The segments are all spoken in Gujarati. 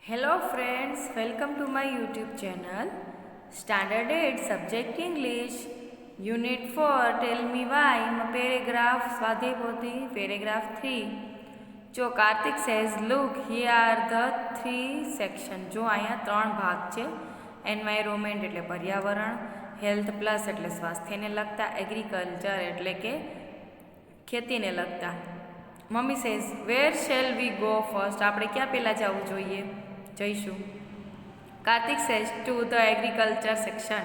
Hello friends, welcome to my YouTube channel. Standard 8 Subject English Unit 4 Tell me why Paragraph Swadhyay Pothi Paragraph 3 જો Kartik says look here are the three sections. જો અહીંયા ત્રણ ભાગ છે. એન્વાયરોમેન્ટ એટલે પર્યાવરણ, હેલ્થ પ્લસ એટલે સ્વાસ્થ્યને લગતા, એગ્રીકલ્ચર એટલે કે ખેતીને લગતા. Mummy says where shall we go first, આપણે ક્યાં પહેલાં જવું જોઈએ, જઈશું. Kartik says to the agriculture section,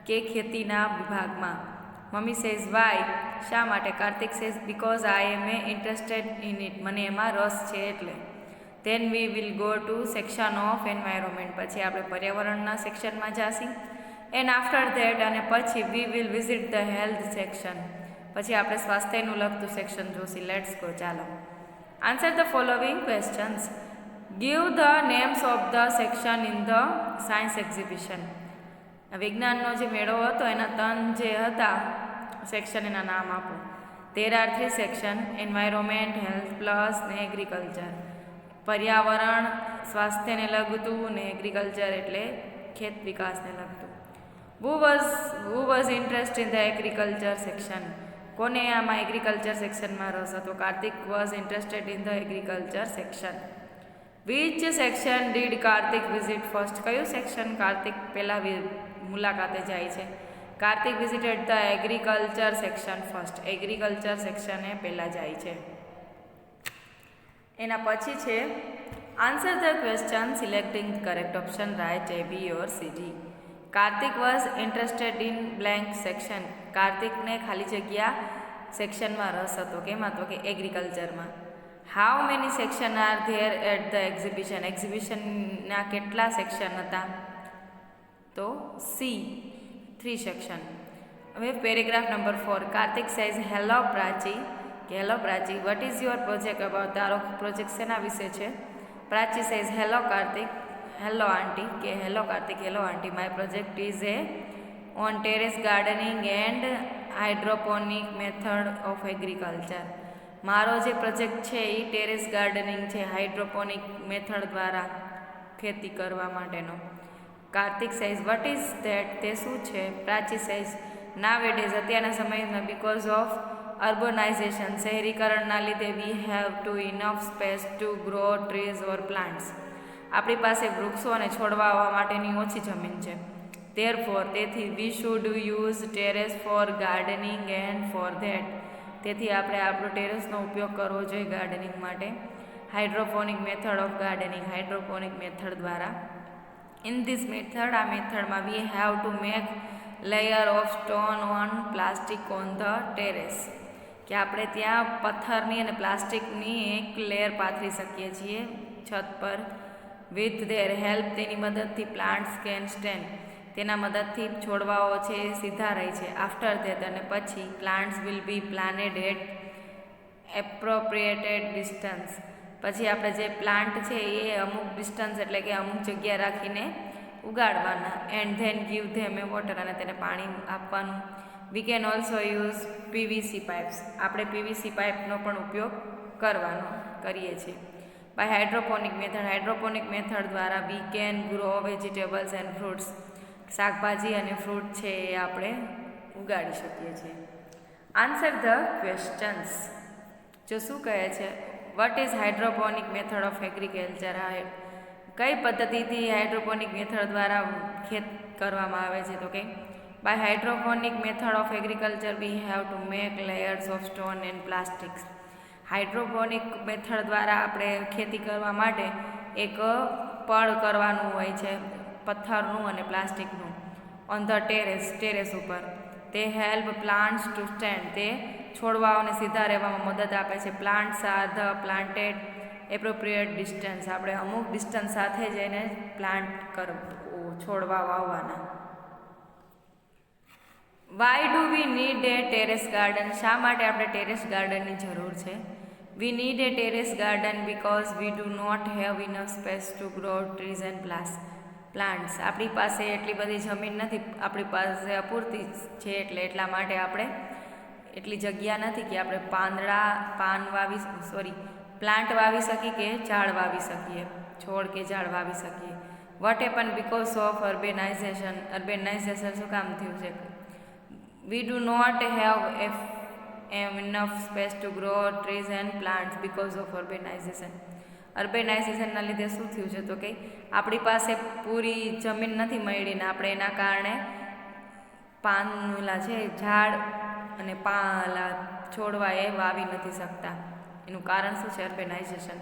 કે ખેતીના વિભાગમાં. મમ્મી સેઝ વાય, શા માટે. Kartik says because I am interested in it, મને એમાં રસ છે એટલે. Then we will go to section of environment, પછી આપણે પર્યાવરણના સેક્શનમાં જાશી. એન્ડ આફ્ટર ધેટ, અને પછી we will visit the health section, પછી આપણે સ્વાસ્થ્યનું લગતું સેક્શન જોશી. લેટ્સ ગો, ચાલો. Answer the following questions. Give the names of the section in the science exhibition. વિજ્ઞાનનો જે મેળો હતો એના ત્રણ જે હતા સેક્શન, એના નામ આપો. There are three section, environment, health plus ને એગ્રીકલ્ચર. પર્યાવરણ, સ્વાસ્થ્યને લગતું ને એગ્રીકલ્ચર એટલે ખેત વિકાસને લગતું. Who was interest in the agriculture section, કોને આમાં એગ્રીકલ્ચર સેક્શનમાં રસ હતો. Kartik was interested in the agriculture section. Which section did Kartik visit first, કયું સેક્શન કાર્તિક પહેલાં મુલાકાતે જાય છે. Kartik visited the agriculture section first, agriculture સેક્શને પહેલાં જાય છે. એના પછી છે answer the question selecting correct option, write A, B or C, D. Kartik was interested in blank section, કાર્તિકને ખાલી જગ્યા સેક્શનમાં રસ હતો. કેમાં તો કે એગ્રીકલ્ચરમાં. How many section are there at the exhibition, એક્ઝિબિશનના કેટલા સેક્શન હતા તો C, 3 સેક્શન. હવે paragraph number 4. Kartik says hello Prachi, કે hello Prachi, what is your project about, તારો પ્રોજેક્ટ શેના વિશે છે. Prachi says hello Kartik, hello આંટી, કે hello Kartik, hello aunty, my project is on terrace gardening and hydroponic method of agriculture. મારો જે પ્રોજેક્ટ છે એ ટેરેસ ગાર્ડનિંગ છે, હાઇડ્રોપોનિક મેથડ દ્વારા ખેતી કરવા માટેનો. કાર્તિક સાઇઝ વટ ઇઝ ધેટ, તે શું છે. પ્રાચી સાઇઝ નાવેડેઝ, અત્યારના સમયમાં બીકોઝ ઓફ અર્બનાઇઝેશન, શહેરીકરણના લીધે વી have two enough space to grow trees or plants, આપણી પાસે વૃક્ષો અને છોડવા આવવા માટેની ઓછી જમીન છે. ધેરફોર, તેથી we should use terrace for gardening and for that, તેથી આપણે આપણો ટેરેસનો ઉપયોગ કરવો જોઈએ ગાર્ડનિંગ માટે. Hydroponic method of gardening, hydroponic method દ્વારા. ઇન ધીસ મેથડ, આ મેથડમાં we have to make layer of stone on plastic on the terrace, કે આપણે ત્યાં પથ્થરની અને પ્લાસ્ટિકની એક લેયર પાથરી શકીએ છીએ છત પર. વિથ ધેર હેલ્પ, તેની મદદથી પ્લાન્ટ્સ કેન સ્ટેન્ડ, તેના મદદથી છોડવાઓ છે એ સીધા રહે છે. આફ્ટર ધેટ, અને પછી plants will be planted at appropriated distance, પછી આપણે જે પ્લાન્ટ છે એ અમુક ડિસ્ટન્સ એટલે કે અમુક જગ્યા રાખીને ઉગાડવાના. And then give them a water, અને તેને પાણી આપવાનું. We can also use PVC pipes, આપણે પીવીસી પાઇપનો પણ ઉપયોગ કરીએ છીએ. By hydroponic method, hydroponic method દ્વારા we can grow vegetables and fruits, શાકભાજી અને ફ્રૂટ છે એ આપણે ઉગાડી શકીએ છીએ. Answer the questions. જો શું કહે છે, what is hydroponic method of agriculture, કઈ પદ્ધતિથી હાઇડ્રોપોનિક મેથડ દ્વારા ખેત કરવામાં આવે છે. તો કે by hydroponic method of agriculture we have to make layers of stone and plastics, hydroponic method દ્વારા આપણે ખેતી કરવા માટે એક પડ કરવાનું હોય છે પથ્થરનું અને પ્લાસ્ટિકનું. ઓન ધ ટેરેસ ઉપર. તે હેલ્પ પ્લાન્ટ્સ ટુ સ્ટેન્ડ, તે છોડવાઓને સીધા રહેવામાં મદદ આપે છે. Plants are the planted appropriate distance, આપણે અમુક ડિસ્ટન્સ સાથે જઈને છોડવા વાવવાના. Why do we need a terrace garden, શા માટે આપણે ટેરેસ ગાર્ડનની જરૂર છે. We need a terrace garden because we do not have enough space to grow trees and plants, આપણી પાસે એટલી બધી જમીન નથી, આપણી પાસે અપૂરતી છે, એટલા માટે આપણે એટલી જગ્યા નથી કે આપણે પ્લાન્ટ વાવી શકીએ કે ઝાડ વાવી શકીએ, છોડ કે ઝાડ વાવી શકીએ. What happen because of urbanization, urbanization શું કામ થયું છે? We do not have enough space to grow trees and plants because of urbanization. અર્બેનાઇઝેશનના લીધે શું થયું છે? તો કે આપણી પાસે પૂરી જમીન નથી મળી ને આપણે એના કારણે પાનલા છે ઝાડ અને પાલા છોડવા એ વાવી નથી શકતા. એનું કારણ શું છે? Urbanization.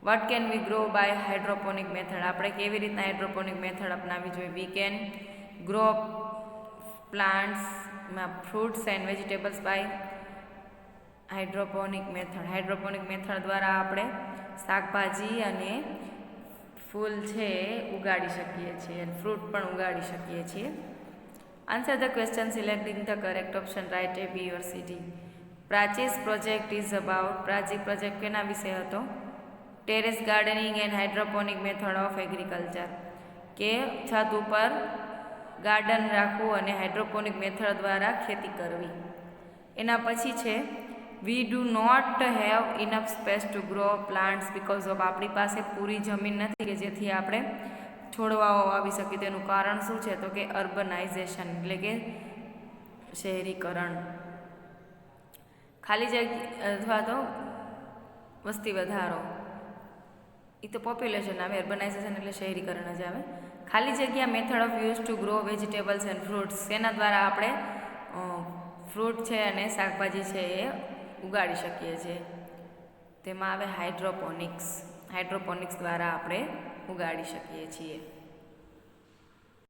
What can we grow by hydroponic method? આપણે કેવી રીતના હાઇડ્રોપોનિક મેથડ અપનાવવી જોઈએ? વી કેન ગ્રો પ્લાન્ટ્સમાં fruits and vegetables by hydroponic method. Hydroponic method દ્વારા આપણે શાકભાજી અને ફૂલ છે ઉગાડી શકીએ છીએ અને ફ્રૂટ પણ ઉગાડી શકીએ છીએ. Answer the question selecting the correct option, write A, B or C, D. Prachi's project is about, Prachi project કેના વિશે હતો? Terrace gardening and hydroponic method of agriculture, કે છત ઉપર ગાર્ડન રાખવું અને હાઇડ્રોપોનિક મેથડ દ્વારા ખેતી કરવી. એના પછી છે we do not have enough space to grow plants because of, આપણી પાસે પૂરી જમીન નથી કે જેથી આપણે છોડવાઓ વાવી શકીએ. તેનું કારણ શું છે? તો કે અર્બનાઇઝેશન એટલે કે શહેરીકરણ. ખાલી જગ્યા અથવા તો વસ્તી વધારો, એ તો પોપ્યુલેશન આવે. અર્બનાઇઝેશન એટલે શહેરીકરણ જ આવે. ખાલી જગ્યા method of use to grow vegetables and fruits, એના દ્વારા આપણે ફ્રૂટ છે અને શાકભાજી છે એ ઉગાડી શકીએ છીએ. તેમાં આવે હાઇડ્રોપોનિક્સ. હાઇડ્રોપોનિક્સ દ્વારા આપણે ઉગાડી શકીએ છીએ.